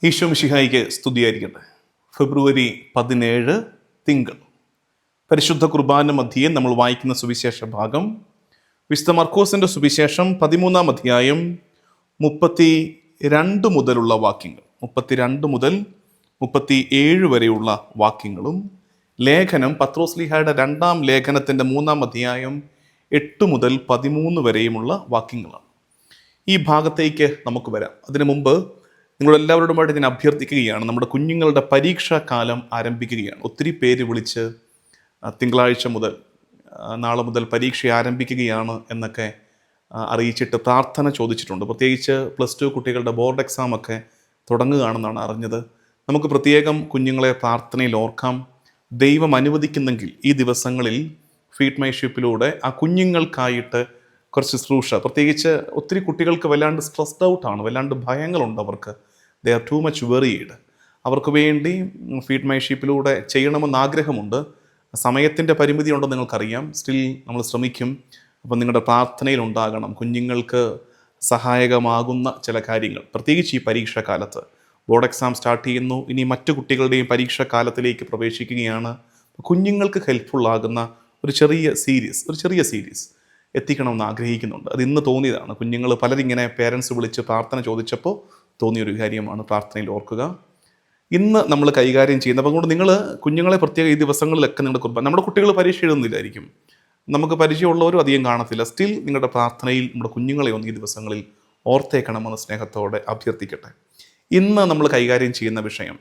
ഈശോ മിശിഹായിക്ക് സ്തുതിയായിരിക്കട്ടെ. ഫെബ്രുവരി 17 തിങ്കൾ. പരിശുദ്ധ കുർബാന മധ്യേ നമ്മൾ വായിക്കുന്ന സുവിശേഷ ഭാഗം വിശുദ്ധ മർക്കോസിൻ്റെ സുവിശേഷം 13-ാം അധ്യായം 32 മുതലുള്ള വാക്യങ്ങൾ, 32 മുതൽ 37 വരെയുള്ള വാക്യങ്ങളും, ലേഖനം പത്രോസ്ലീഹായുടെ 2-ാം ലേഖനത്തിൻ്റെ 3-ാം അധ്യായം 8 മുതൽ 13 വരെയുമുള്ള വാക്യങ്ങളാണ്. ഈ ഭാഗത്തേക്ക് നമുക്ക് വരാം. അതിനു മുമ്പ് നിങ്ങളെല്ലാവരോടുമായിട്ട് ഞാൻ അഭ്യർത്ഥിക്കുകയാണ്. നമ്മുടെ കുഞ്ഞുങ്ങളുടെ പരീക്ഷാ കാലം ആരംഭിക്കുകയാണ്. ഒത്തിരി പേര് വിളിച്ച് തിങ്കളാഴ്ച മുതൽ, നാളെ മുതൽ പരീക്ഷ ആരംഭിക്കുകയാണ് എന്നൊക്കെ അറിയിച്ചിട്ട് പ്രാർത്ഥന ചോദിച്ചിട്ടുണ്ട്. പ്രത്യേകിച്ച് +2 കുട്ടികളുടെ ബോർഡ് എക്സാം ഒക്കെ തുടങ്ങുകയാണെന്നാണ് അറിഞ്ഞത്. നമുക്ക് പ്രത്യേകം കുഞ്ഞുങ്ങളെ പ്രാർത്ഥനയിൽ ഓർക്കാം. ദൈവം അനുവദിക്കുന്നെങ്കിൽ ഈ ദിവസങ്ങളിൽ ഫീഡ് മൈ ഷിപ്പിലൂടെ ആ കുഞ്ഞുങ്ങൾക്കായിട്ട് കുറച്ച് ശുശ്രൂഷ, പ്രത്യേകിച്ച് ഒത്തിരി കുട്ടികൾക്ക് വല്ലാണ്ട് സ്ട്രെസ്ഡ് ഔട്ടാണ്, വല്ലാണ്ട് ഭയങ്ങളുണ്ട് അവർക്ക്. They are too much worried. അവർക്ക് വേണ്ടി ഫീഡ് മൈ ഷിപ്പിലൂടെ ചെയ്യണമെന്ന് ആഗ്രഹമുണ്ട്. സമയത്തിൻ്റെ പരിമിതി ഉണ്ടെന്ന് നിങ്ങൾക്കറിയാം. സ്റ്റിൽ നമ്മൾ ശ്രമിക്കും. അപ്പം നിങ്ങളുടെ പ്രാർത്ഥനയിൽ ഉണ്ടാകണം കുഞ്ഞുങ്ങൾക്ക് സഹായകമാകുന്ന ചില കാര്യങ്ങൾ, പ്രത്യേകിച്ച് ഈ പരീക്ഷാക്കാലത്ത്. ബോർഡ് എക്സാം സ്റ്റാർട്ട് ചെയ്യുന്നു, ഇനി മറ്റു കുട്ടികളുടെയും പരീക്ഷാക്കാലത്തിലേക്ക് പ്രവേശിക്കുകയാണ്. കുഞ്ഞുങ്ങൾക്ക് ഹെൽപ്ഫുള്ളാകുന്ന ഒരു ചെറിയ സീരീസ് എത്തിക്കണമെന്ന് ആഗ്രഹിക്കുന്നുണ്ട്. അത് ഇന്ന് തോന്നിയതാണ്. കുഞ്ഞുങ്ങൾ പലരിങ്ങനെ പേരൻസ് വിളിച്ച് പ്രാർത്ഥന ചോദിച്ചപ്പോൾ തോന്നിയൊരു കാര്യമാണ്. പ്രാർത്ഥനയിൽ ഓർക്കുക. ഇന്ന് നമ്മൾ കൈകാര്യം ചെയ്യുന്നത്, അപ്പം കൊണ്ട് നിങ്ങൾ കുഞ്ഞുങ്ങളെ പ്രത്യേക ഈ ദിവസങ്ങളിലൊക്കെ നിങ്ങളുടെ കുർബാന, നമ്മുടെ കുട്ടികൾ പരീക്ഷ എഴുതുന്നില്ലായിരിക്കും, നമുക്ക് പരിചയമുള്ളവരും അധികം കാണത്തില്ല. സ്റ്റിൽ നിങ്ങളുടെ പ്രാർത്ഥനയിൽ നമ്മുടെ കുഞ്ഞുങ്ങളെ ഒന്ന് ഈ ദിവസങ്ങളിൽ ഓർത്തേക്കണമെന്ന് സ്നേഹത്തോടെ അഭ്യർത്ഥിക്കട്ടെ. ഇന്ന് നമ്മൾ കൈകാര്യം ചെയ്യുന്ന വിഷയം,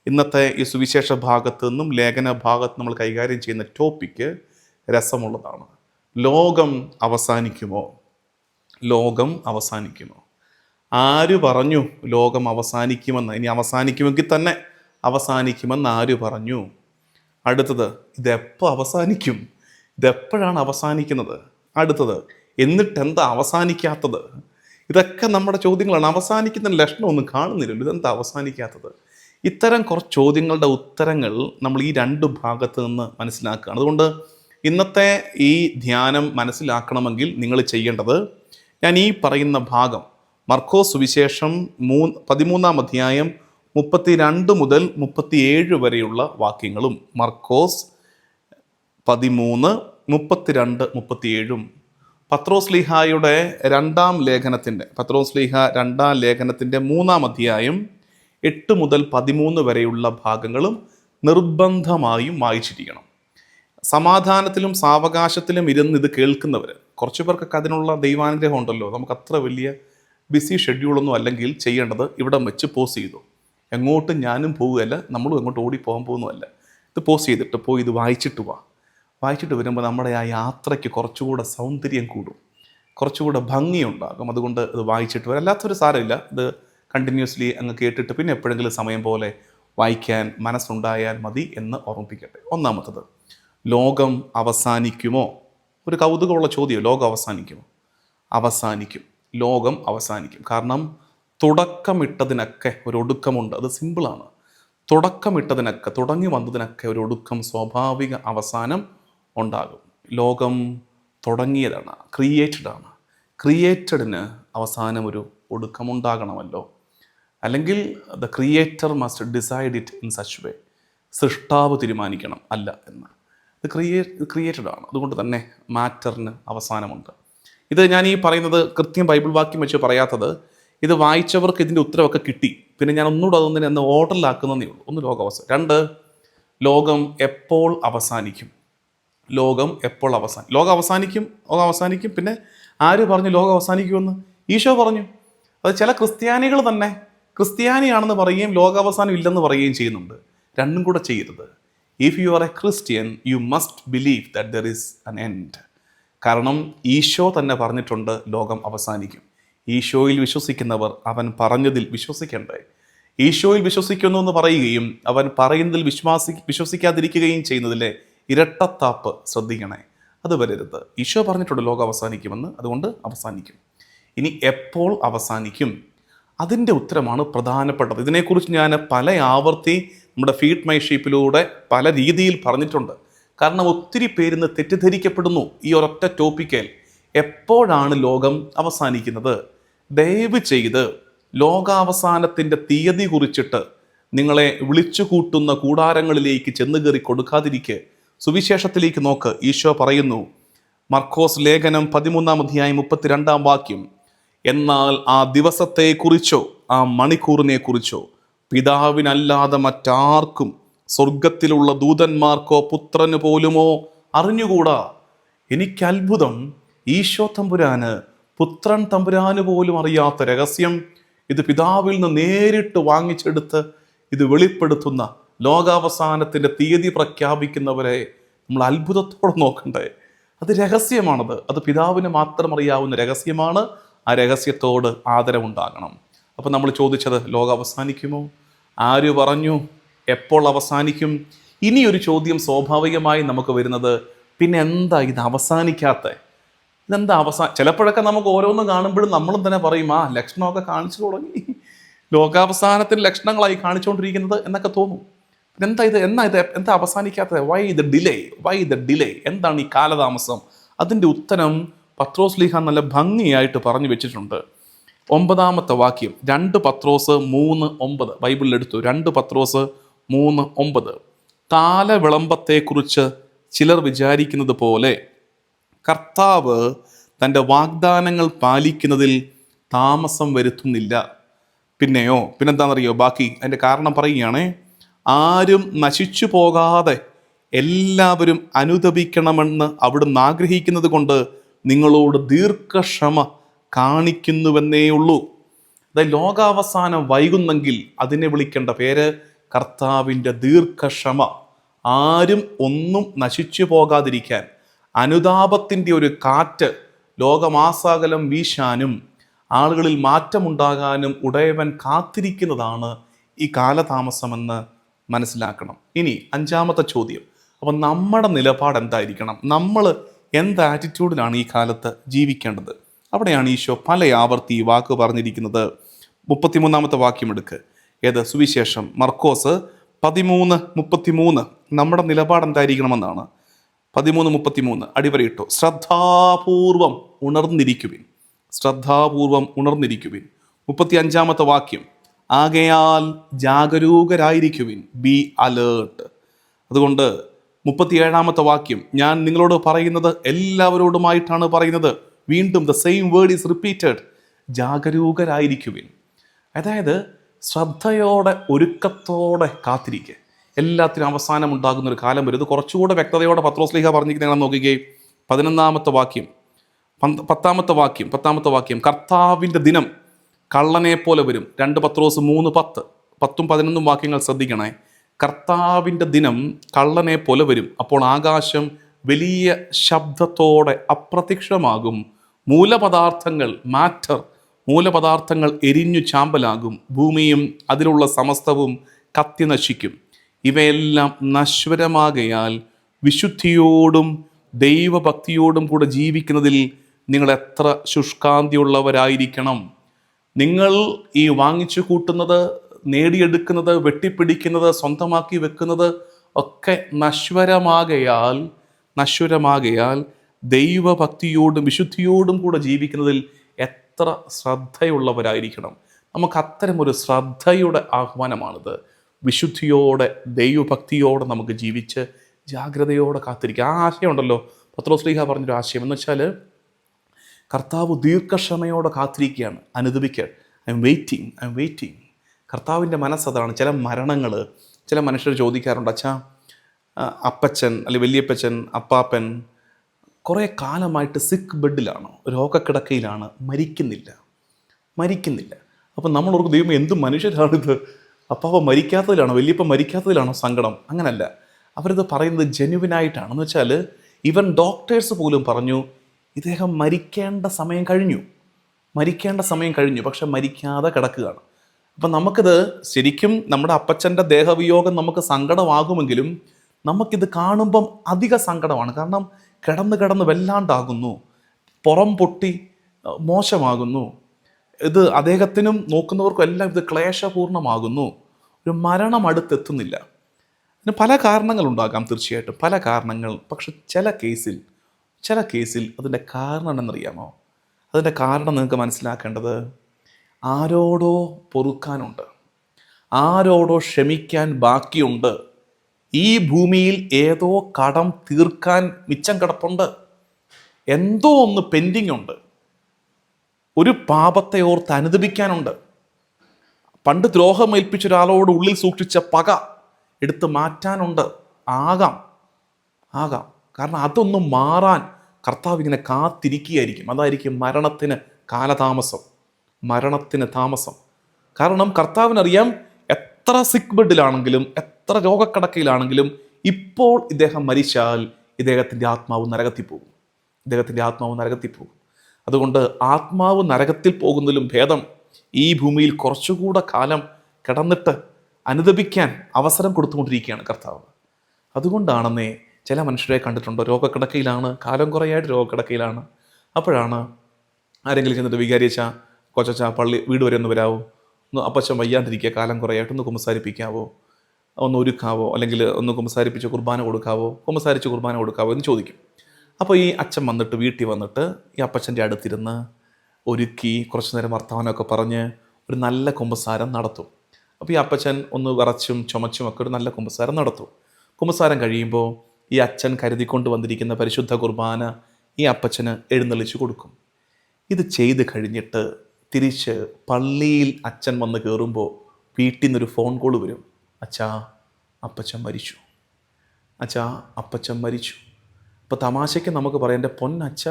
ഇന്നത്തെ ഈ സുവിശേഷ ഭാഗത്ത് നിന്നും ലേഖന ഭാഗത്ത് നമ്മൾ കൈകാര്യം ചെയ്യുന്ന ടോപ്പിക്ക് രസമുള്ളതാണ്. ലോകം അവസാനിക്കുമോ? ലോകം അവസാനിക്കുമോ? ആര് പറഞ്ഞു ലോകം അവസാനിക്കുമെന്ന്? ഇനി അവസാനിക്കുമെങ്കിൽ തന്നെ അവസാനിക്കുമെന്ന് ആര് പറഞ്ഞു? അടുത്തത്, ഇതെപ്പോൾ അവസാനിക്കും? ഇതെപ്പോഴാണ് അവസാനിക്കുന്നത്? അടുത്തത്, എന്നിട്ടെന്താ അവസാനിക്കാത്തത്? ഇതൊക്കെ നമ്മുടെ ചോദ്യങ്ങളാണ്. അവസാനിക്കുന്ന ലക്ഷണമൊന്നും കാണുന്നില്ലല്ലോ, ഇതെന്താ അവസാനിക്കാത്തത്? ഇത്തരം കുറച്ച് ചോദ്യങ്ങളുടെ ഉത്തരങ്ങൾ നമ്മൾ ഈ 2 ഭാഗത്ത് നിന്ന് മനസ്സിലാക്കുകയാണ്. അതുകൊണ്ട് ഇന്നത്തെ ഈ ധ്യാനം മനസ്സിലാക്കണമെങ്കിൽ നിങ്ങൾ ചെയ്യേണ്ടത്, ഞാൻ ഈ പറയുന്ന ഭാഗം മർക്കോസ് സുവിശേഷം 13-ാം അധ്യായം 32 മുതൽ 37 വരെയുള്ള വാക്യങ്ങളും, മർക്കോസ് 13, 32, 37, പത്രോസ്ലീഹായുടെ 2-ാം ലേഖനത്തിൻ്റെ 3-ാം അധ്യായം 8 മുതൽ 13 വരെയുള്ള ഭാഗങ്ങളും നിർബന്ധമായും വായിച്ചിരിക്കണം. സമാധാനത്തിലും സാവകാശത്തിലും ഇരുന്ന് ഇത് കേൾക്കുന്നവർ, കുറച്ച് പേർക്കൊക്കെ അതിനുള്ള ദൈവാനുഗ്രഹം ഉണ്ടല്ലോ. നമുക്ക് അത്ര വലിയ ബിസി ഷെഡ്യൂളൊന്നും അല്ലെങ്കിൽ ചെയ്യേണ്ടത് ഇവിടം വെച്ച് പോസ് ചെയ്തു. എങ്ങോട്ടും ഞാനും പോവുകയല്ല, നമ്മളും എങ്ങോട്ട് ഓടിപ്പോകാൻ പോകുന്നതല്ല. ഇത് പോസ് ചെയ്തിട്ട് പോയി ഇത് വായിച്ചിട്ട് വായിച്ചിട്ട് വരുമ്പോൾ നമ്മുടെ ആ യാത്രയ്ക്ക് കുറച്ചുകൂടെ സൗന്ദര്യം കൂടും, കുറച്ചുകൂടെ ഭംഗിയുണ്ടാകും. അതുകൊണ്ട് ഇത് വായിച്ചിട്ട് വരാം. അല്ലാത്തൊരു സാരമില്ല, ഇത് കണ്ടിന്യൂസ്ലി അങ്ങ് കേട്ടിട്ട് പിന്നെ എപ്പോഴെങ്കിലും സമയം പോലെ വായിക്കാൻ മനസ്സുണ്ടായാൽ മതി എന്ന് ഓർമ്മിപ്പിക്കട്ടെ. ഒന്നാമത്തത്, ലോകം അവസാനിക്കുമോ? ഒരു കൗതുകമുള്ള ചോദ്യം. ലോകം അവസാനിക്കുമോ? അവസാനിക്കും. ലോകം അവസാനിക്കും. കാരണം തുടക്കമിട്ടതിനൊക്കെ ഒരു ഒടുക്കമുണ്ട്. അത് സിമ്പിളാണ്. തുടക്കമിട്ടതിനൊക്കെ, തുടങ്ങി വന്നതിനൊക്കെ ഒരു ഒടുക്കം, സ്വാഭാവിക അവസാനം ഉണ്ടാകും. ലോകം തുടങ്ങിയതാണ്, ക്രിയേറ്റഡാണ്. ക്രിയേറ്റഡിന് അവസാനം ഒരു ഒടുക്കമുണ്ടാകണമല്ലോ. അല്ലെങ്കിൽ the creator must decide it in such വേ. സൃഷ്ടാവ് തീരുമാനിക്കണം, അല്ല എന്ന്. ഇത് ക്രിയേറ്റഡാണ്. അതുകൊണ്ട് തന്നെ മാറ്ററിന് അവസാനമുണ്ട്. ഇത് ഞാൻ ഈ പറയുന്നത് കൃത്യം ബൈബിൾ വാക്യം വെച്ച് പറയാത്തത്, ഇത് വായിച്ചവർക്ക് ഇതിൻ്റെ ഉത്തരവൊക്കെ കിട്ടി. പിന്നെ ഞാൻ ഒന്നുകൂടെ അതൊന്നിനെ ഒന്ന് ഓർഡറിലാക്കുന്നതേ ഉള്ളൂ. ഒന്ന്, ലോകം 2, ലോകം എപ്പോൾ അവസാനിക്കും? ലോകം എപ്പോൾ ലോകം അവസാനിക്കും. പിന്നെ ആര് പറഞ്ഞു ലോകം അവസാനിക്കുമെന്ന്? ഈശോ പറഞ്ഞു. അത് ചില ക്രിസ്ത്യാനികൾ തന്നെ ക്രിസ്ത്യാനിയാണെന്ന് പറയുകയും ലോകാവസാനം ഇല്ലെന്ന് പറയുകയും ചെയ്യുന്നുണ്ട്. രണ്ടും കൂടെ ചെയ്യരുത്. If you are A Christian, you must believe that there is an end. കാരണം ഈശോ തന്നെ പറഞ്ഞിട്ടുണ്ട് ലോകം അവസാനിക്കും. ഈശോയിൽ വിശ്വസിക്കുന്നവർ അവൻ പറഞ്ഞതിൽ വിശ്വസിക്കണ്ടേ? ഈശോയിൽ വിശ്വസിക്കുന്നു എന്ന് പറയുകയും അവൻ പറയുന്നതിൽ വിശ്വസിക്കാതിരിക്കുകയും ചെയ്യുന്നതിലെ ഇരട്ടത്താപ്പ് ശ്രദ്ധിക്കണേ. അത് വരരുത്. ഈശോ പറഞ്ഞിട്ടുണ്ട് ലോകം അവസാനിക്കുമെന്ന്, അതുകൊണ്ട് അവസാനിക്കും. ഇനി എപ്പോൾ അവസാനിക്കും? അതിൻ്റെ ഉത്തരമാണ് പ്രധാനപ്പെട്ടത്. ഇതിനെക്കുറിച്ച് ഞാൻ പല ആവർത്തി നമ്മുടെ ഫീഡ് മൈ ഷീപ്പിലൂടെ പല രീതിയിൽ പറഞ്ഞിട്ടുണ്ട്. കാരണം ഒത്തിരി പേരിന്ന് തെറ്റിദ്ധരിക്കപ്പെടുന്നു ഈ ഒരൊറ്റ ടോപ്പിക്കൽ. എപ്പോഴാണ് ലോകം അവസാനിക്കുന്നത്? ദയവ് ചെയ്ത് ലോകാവസാനത്തിൻ്റെ തീയതി കുറിച്ചിട്ട് നിങ്ങളെ വിളിച്ചു കൂട്ടുന്ന കൂടാരങ്ങളിലേക്ക് ചെന്ന് കയറി കൊടുക്കാതിരിക്കെ സുവിശേഷത്തിലേക്ക് നോക്ക്. ഈശോ പറയുന്നു, മർക്കോസ് ലേഖനം 13-32 എന്നാൽ ആ ദിവസത്തെക്കുറിച്ചോ ആ മണിക്കൂറിനെ കുറിച്ചോ പിതാവിനല്ലാതെ മറ്റാർക്കും സ്വർഗത്തിലുള്ള ദൂതന്മാർക്കോ പുത്രന് പോലുമോ അറിഞ്ഞുകൂടാ. എനിക്ക് അത്ഭുതം, ഈശോ തമ്പുരാന്, പുത്രൻ തമ്പുരാന് പോലും അറിയാത്ത രഹസ്യം ഇത് പിതാവിൽ നിന്ന് നേരിട്ട് വാങ്ങിച്ചെടുത്ത് ഇത് വെളിപ്പെടുത്തുന്ന ലോകാവസാനത്തിൻ്റെ തീയതി പ്രഖ്യാപിക്കുന്നവരെ നമ്മൾ അത്ഭുതത്തോടെ നോക്കണ്ടേ. അത് രഹസ്യമാണത്. അത് പിതാവിന് മാത്രം അറിയാവുന്ന രഹസ്യമാണ്. ആ രഹസ്യത്തോട് ആദരവുണ്ടാകണം. അപ്പം നമ്മൾ ചോദിച്ചത്, ലോകം അവസാനിക്കുമോ? ആര് പറഞ്ഞു? എപ്പോൾ അവസാനിക്കും? ഇനിയൊരു ചോദ്യം സ്വാഭാവികമായി നമുക്ക് വരുന്നത്, പിന്നെ എന്താ ഇത് അവസാനിക്കാത്ത? ഇതെന്താ ചിലപ്പോഴൊക്കെ നമുക്ക് ഓരോന്നും കാണുമ്പോഴും നമ്മളും തന്നെ പറയും, ആ ലക്ഷണമൊക്കെ കാണിച്ചു തുടങ്ങി, ലോകാവസാനത്തിന് ലക്ഷണങ്ങളായി കാണിച്ചുകൊണ്ടിരിക്കുന്നത് എന്നൊക്കെ തോന്നും. എന്താ അവസാനിക്കാത്തത്? Why the delay? എന്താണ് ഈ കാലതാമസം? അതിൻ്റെ ഉത്തരം പത്രോസ് നല്ല ഭംഗിയായിട്ട് പറഞ്ഞു വെച്ചിട്ടുണ്ട്. 9 വാക്യം, 2 പത്രോസ് 3:9 ബൈബിളിൽ എടുത്തു. 2 പത്രോസ് 3:9 കാലവിളംബത്തെക്കുറിച്ച് ചിലർ വിചാരിക്കുന്നത് പോലെ കർത്താവ് തൻ്റെ വാഗ്ദാനങ്ങൾ പാലിക്കുന്നതിൽ താമസം വരുത്തുന്നില്ല. പിന്നെന്താണെന്നറിയോ? ബാക്കി അതിൻ്റെ കാരണം പറയുകയാണേ, ആരും നശിച്ചു പോകാതെ എല്ലാവരും അനുതപിക്കണമെന്ന് അവിടുന്ന് ആഗ്രഹിക്കുന്നത് കൊണ്ട് നിങ്ങളോട് ദീർഘക്ഷമ കാണിക്കുന്നുവെന്നേ ഉള്ളൂ. അതായത് ലോകാവസാനം വൈകുന്നെങ്കിൽ അതിനെ വിളിക്കേണ്ട പേര് കർത്താവിൻ്റെ ദീർഘക്ഷമ. ആരും ഒന്നും നശിച്ചു പോകാതിരിക്കാൻ അനുതാപത്തിൻ്റെ ഒരു കാറ്റ് ലോകമാസാകലം വീശാനും ആളുകളിൽ മാറ്റമുണ്ടാകാനും ഉടയവൻ കാത്തിരിക്കുന്നതാണ് ഈ കാലതാമസമെന്ന് മനസ്സിലാക്കണം. ഇനി 5ാമത്തെ ചോദ്യം, അപ്പം നമ്മുടെ നിലപാട് എന്തായിരിക്കണം? നമ്മൾ എന്ത് ആറ്റിറ്റ്യൂഡിലാണ് ഈ കാലത്ത് ജീവിക്കേണ്ടത്? അവിടെയാണ് ഈശോ പല ആവർത്തി ഈ വാക്ക് പറഞ്ഞിരിക്കുന്നത്. 33 വാക്യം എടുക്ക്. ഏത്? സുവിശേഷം മർക്കോസ് 13:33. നമ്മുടെ നിലപാട് എന്തായിരിക്കണമെന്നാണ്. 13:33 അടിവരയിട്ടു. ശ്രദ്ധാപൂർവം ഉണർന്നിരിക്കുവിൻ. 35 വാക്യം, ആകയാൽ ജാഗരൂകരായിരിക്കുവിൻ. B alert. അതുകൊണ്ട് 37 വാക്യം, ഞാൻ നിങ്ങളോട് പറയുന്നത് എല്ലാവരോടുമായിട്ടാണ് പറയുന്നത്. വീണ്ടും the same word is repeated. ജാഗരൂകരായിരിക്കുവിൻ. അതായത് ശ്രദ്ധയോടെ ഒരുക്കത്തോടെ കാത്തിരിക്കുക. എല്ലാത്തിനും അവസാനം ഉണ്ടാകുന്ന ഒരു കാലം വരും. ഇത് കുറച്ചുകൂടെ വ്യക്തതയോടെ പത്രോസ് ലീഹ പറഞ്ഞിരിക്കുന്നതാണെന്ന് നോക്കുകയും 11 വാക്യം, 10 വാക്യം, കർത്താവിൻ്റെ ദിനം കള്ളനെ പോലെ വരും. 2 പത്രോസ് 3:10, 10ഉം 11ഉം വാക്യങ്ങൾ ശ്രദ്ധിക്കണേ. കർത്താവിൻ്റെ ദിനം കള്ളനെ പോലെ വരും. അപ്പോൾ ആകാശം വലിയ ശബ്ദത്തോടെ അപ്രത്യക്ഷമാകും. മൂലപദാർത്ഥങ്ങൾ എരിഞ്ഞു ചാമ്പലാകും. ഭൂമിയും അതിലുള്ള സമസ്തവും കത്തി നശിക്കും. ഇവയെല്ലാം നശ്വരമാകയാൽ വിശുദ്ധിയോടും ദൈവഭക്തിയോടും കൂടെ ജീവിക്കുന്നതിൽ നിങ്ങൾ എത്ര ശുഷ്കാന്തിയുള്ളവരായിരിക്കണം. നിങ്ങൾ ഈ വാങ്ങിച്ചു കൂട്ടുന്നത്, നേടിയെടുക്കുന്നത്, വെട്ടിപ്പിടിക്കുന്നത്, സ്വന്തമാക്കി വെക്കുന്നത് ഒക്കെ നശ്വരമാകയാൽ ദൈവഭക്തിയോടും വിശുദ്ധിയോടും കൂടെ ജീവിക്കുന്നതിൽ എത്ര ശ്രദ്ധയുള്ളവരായിരിക്കണം. നമുക്ക് അത്തരം ഒരു ശ്രദ്ധയുടെ ആഹ്വാനമാണിത്. വിശുദ്ധിയോടെ ദൈവഭക്തിയോടെ നമുക്ക് ജീവിച്ച് ജാഗ്രതയോടെ കാത്തിരിക്കുക. ആ ആശയമുണ്ടല്ലോ പത്രോസ് ലീഹ പറഞ്ഞൊരു ആശയം എന്ന് വെച്ചാൽ, കർത്താവ് ദീർഘക്ഷമയോടെ കാത്തിരിക്കുകയാണ്. അനുദപിക്കുക. I am waiting. കർത്താവിൻ്റെ മനസ്സതാണ്. ചില മനുഷ്യർ ചോദിക്കാറുണ്ട്, അച്ഛാ, അപ്പച്ചൻ അല്ലെങ്കിൽ വലിയപ്പച്ചൻ, അപ്പാപ്പൻ കുറേ കാലമായിട്ട് സിക്ക് ബെഡിലാണ്, രോഗക്കിടക്കയിലാണ്, മരിക്കുന്നില്ല. അപ്പം നമ്മൾ ഓർക്കും, ദൈവം എന്ത് മനുഷ്യരാണിത്, അപ്പാപ്പ മരിക്കാത്തതിലാണോ, വലിയപ്പ മരിക്കാത്തതിലാണോ സങ്കടം? അങ്ങനല്ല. അവരിത് പറയുന്നത് ജെന്യുവിനായിട്ടാണ്. എന്ന് വെച്ചാൽ ഈവൻ ഡോക്ടേഴ്സ് പോലും പറഞ്ഞു, ഇദ്ദേഹം മരിക്കേണ്ട സമയം കഴിഞ്ഞു, പക്ഷെ മരിക്കാതെ കിടക്കുകയാണ്. അപ്പം നമുക്കിത് ശരിക്കും നമ്മുടെ അപ്പച്ചൻ്റെ ദേഹവിയോഗം നമുക്ക് സങ്കടമാകുമെങ്കിലും നമുക്കിത് കാണുമ്പം അധിക സങ്കടമാണ്. കാരണം കിടന്ന് വല്ലാണ്ടാകുന്നു, പുറം പൊട്ടി മോശമാകുന്നു. ഇത് അദ്ദേഹത്തിനും നോക്കുന്നവർക്കും എല്ലാം ഇത് ക്ലേശപൂർണ്ണമാകുന്നു. ഒരു മരണം അടുത്തെത്തുന്നില്ല. അതിന് പല കാരണങ്ങളുണ്ടാകാം, തീർച്ചയായിട്ടും പല കാരണങ്ങൾ. പക്ഷെ ചില കേസിൽ അതിൻ്റെ കാരണം എന്നറിയാമോ? അതിൻ്റെ കാരണം നിങ്ങൾക്ക് മനസ്സിലാക്കേണ്ടത്, ആരോടോ പൊറുക്കാനുണ്ട്, ആരോടോ ക്ഷമിക്കാൻ ബാക്കിയുണ്ട്, ഈ ഭൂമിയിൽ ഏതോ കടം തീർക്കാൻ മിച്ചം കിടപ്പുണ്ട്, എന്തോ ഒന്ന് പെൻഡിങ് ഉണ്ട്, ഒരു പാപത്തെ ഓർത്ത് അനുദപിക്കാനുണ്ട്, പണ്ട് ദ്രോഹം ഏൽപ്പിച്ച ഒരാളോട് ഉള്ളിൽ സൂക്ഷിച്ച പക എടുത്ത് മാറ്റാനുണ്ട്. ആകാം ആകാം കാരണം അതൊന്നും മാറാൻ കർത്താവ് ഇങ്ങനെ കാത്തിരിക്കുകയായിരിക്കും. അതായിരിക്കും മരണത്തിന് കാലതാമസം, മരണത്തിന് താമസം. കാരണം കർത്താവിനറിയാം, എത്ര സിക്ക് ബെഡിലാണെങ്കിലും എത്ര രോഗക്കിടക്കയിലാണെങ്കിലും ഇപ്പോൾ ഇദ്ദേഹം മരിച്ചാൽ ഇദ്ദേഹത്തിൻ്റെ ആത്മാവ് നരകത്തിൽ പോകും, ഇദ്ദേഹത്തിൻ്റെ ആത്മാവ് നരകത്തിൽ പോകും. അതുകൊണ്ട് ആത്മാവ് നരകത്തിൽ പോകുന്നതിലും ഭേദം ഈ ഭൂമിയിൽ കുറച്ചുകൂടെ കാലം കിടന്നിട്ട് അനുദപിക്കാൻ അവസരം കൊടുത്തുകൊണ്ടിരിക്കുകയാണ് കർത്താവ്. അതുകൊണ്ടാണെന്നേ ചില മനുഷ്യരെ കണ്ടിട്ടുണ്ടോ, രോഗക്കിടക്കയിലാണ്, കാലം കുറേയായിട്ട് രോഗക്കിടക്കയിലാണ്. അപ്പോഴാണ് ആരെങ്കിലും ചെന്നിട്ട് വികാരിച്ചാ കൊച്ചാ പള്ളി വീട് വരെ ഒന്ന് വരാവോ, ഒന്ന് അപ്പച്ചൻ വയ്യാതിരിക്കുക, കാലം കുറേയായിട്ട് ഒന്ന് കുമ്പസാരിപ്പിക്കാവോ, ഒന്ന് ഒരുക്കാവോ, അല്ലെങ്കിൽ ഒന്ന് കുമ്പസാരിപ്പിച്ച് കുർബാന കൊടുക്കാവോ, കുമ്പസാരിച്ച് കുർബാന കൊടുക്കാവോ എന്ന് ചോദിക്കും. അപ്പോൾ ഈ അച്ഛൻ വന്നിട്ട് വീട്ടിൽ വന്നിട്ട് ഈ അപ്പച്ചൻ്റെ അടുത്തിരുന്ന് ഒരുക്കി കുറച്ച് നേരം വർത്തമാനമൊക്കെ പറഞ്ഞ് ഒരു നല്ല കുമ്പസാരം നടത്തും. അപ്പോൾ ഈ അപ്പച്ചൻ ഒന്ന് വിറച്ചും ചുമച്ചും ഒക്കെ ഒരു നല്ല കുമ്പസാരം നടത്തും. കുമ്പസാരം കഴിയുമ്പോൾ ഈ അച്ഛൻ കരുതിക്കൊണ്ട് വന്നിരിക്കുന്ന പരിശുദ്ധ കുർബാന ഈ അപ്പച്ചന് എഴുന്നള്ളിച്ച് കൊടുക്കും. ഇത് ചെയ്ത് കഴിഞ്ഞിട്ട് തിരിച്ച് പള്ളിയിൽ അച്ഛൻ വന്ന് കയറുമ്പോൾ വീട്ടിൽ നിന്നൊരു ഫോൺ കോൾ വരും. അച്ഛാ അപ്പച്ചൻ മരിച്ചു, അച്ഛാ അപ്പച്ചൻ മരിച്ചു. അപ്പോൾ തമാശയ്ക്ക് നമുക്ക് പറയാം, എൻ്റെ പൊന്നച്ഛ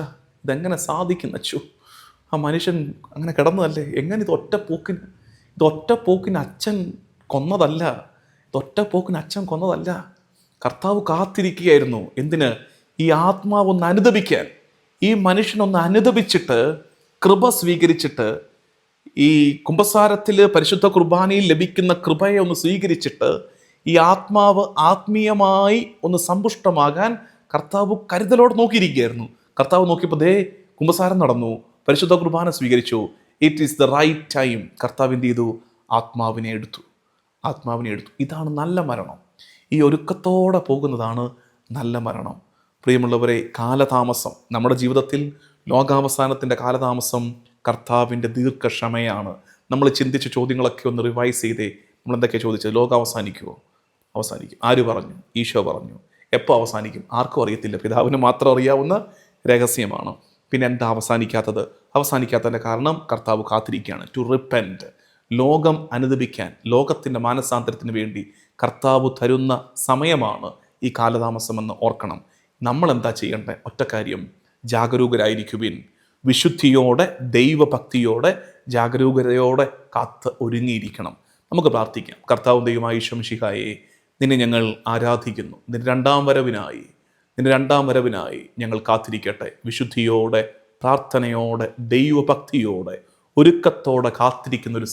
ഇതെങ്ങനെ സാധിക്കും അച്ചു, ആ മനുഷ്യൻ അങ്ങനെ കിടന്നതല്ലേ, എങ്ങനെ ഇതൊറ്റപ്പോക്കിന് അച്ഛൻ കൊന്നതല്ല, ഇതൊറ്റപ്പോക്കിന് അച്ഛൻ കൊന്നതല്ല. കർത്താവ് കാത്തിരിക്കുകയായിരുന്നു. എന്തിന്? ഈ ആത്മാവൊന്ന് അനുദപിക്കാൻ, ഈ മനുഷ്യനൊന്ന് അനുദപിച്ചിട്ട് കൃപ സ്വീകരിച്ചിട്ട്, ഈ കുമ്പസാരത്തിൽ പരിശുദ്ധ കുർബാനയിൽ ലഭിക്കുന്ന കൃപയെ ഒന്ന് സ്വീകരിച്ചിട്ട് ഈ ആത്മാവ് ആത്മീയമായി ഒന്ന് സമ്പുഷ്ടമാകാൻ കർത്താവ് കരുതലോടെ നോക്കിയിരിക്കുകയായിരുന്നു. കർത്താവ് നോക്കിയപ്പോൾ ദേ കുമ്പസാരം നടന്നു, പരിശുദ്ധ കുർബാന സ്വീകരിച്ചു. It is the right time. കർത്താവ് എന്ത് ചെയ്തു? ആത്മാവിനെ എടുത്തു. ഇതാണ് നല്ല മരണം. ഈ ഒരുക്കത്തോടെ പോകുന്നതാണ് നല്ല മരണം. പ്രിയമുള്ളവരെ, കാലതാമസം നമ്മുടെ ജീവിതത്തിൽ, ലോകാവസാനത്തിൻ്റെ കാലതാമസം കർത്താവിൻ്റെ ദീർഘക്ഷമയാണ്. നമ്മൾ ചിന്തിച്ച ചോദ്യങ്ങളൊക്കെ ഒന്ന് റിവൈസ് ചെയ്തേ. നമ്മൾ എന്തൊക്കെയാണ് ചോദിച്ചത്? ലോകം അവസാനിക്കുമോ? അവസാനിക്കും. ആര് പറഞ്ഞു? ഈശോ പറഞ്ഞു. എപ്പോൾ അവസാനിക്കും? ആർക്കും അറിയത്തില്ല, പിതാവിന് മാത്രം അറിയാവുന്ന രഹസ്യമാണ്. പിന്നെ എന്താ അവസാനിക്കാത്തതിൻ്റെ കാരണം കർത്താവ് കാത്തിരിക്കുകയാണ്. ടു റിപ്പൻറ്റ്, ലോകം അനുദപിക്കാൻ, ലോകത്തിൻ്റെ മാനസാന്തരത്തിന് വേണ്ടി കർത്താവ് തരുന്ന സമയമാണ് ഈ കാലതാമസമെന്ന് ഓർക്കണം. നമ്മൾ എന്താ ചെയ്യേണ്ടത്? ഒറ്റ കാര്യം, ജാഗരൂകരായിരിക്കുവിൻ. വിശുദ്ധിയോടെ, ദൈവഭക്തിയോടെ, ജാഗരൂകതയോടെ കാത്ത് ഒരുങ്ങിയിരിക്കണം. നമുക്ക് പ്രാർത്ഥിക്കാം. കർത്താവ് ദൈവമായ ഈശോ മിശിഹായേ, നിന്നെ ഞങ്ങൾ ആരാധിക്കുന്നു. നിന്റെ രണ്ടാം വരവിനായി ഞങ്ങൾ കാത്തിരിക്കട്ടെ. വിശുദ്ധിയോടെ, പ്രാർത്ഥനയോടെ, ദൈവഭക്തിയോടെ, ഒരുക്കത്തോടെ കാത്തിരിക്കുന്ന ഒരു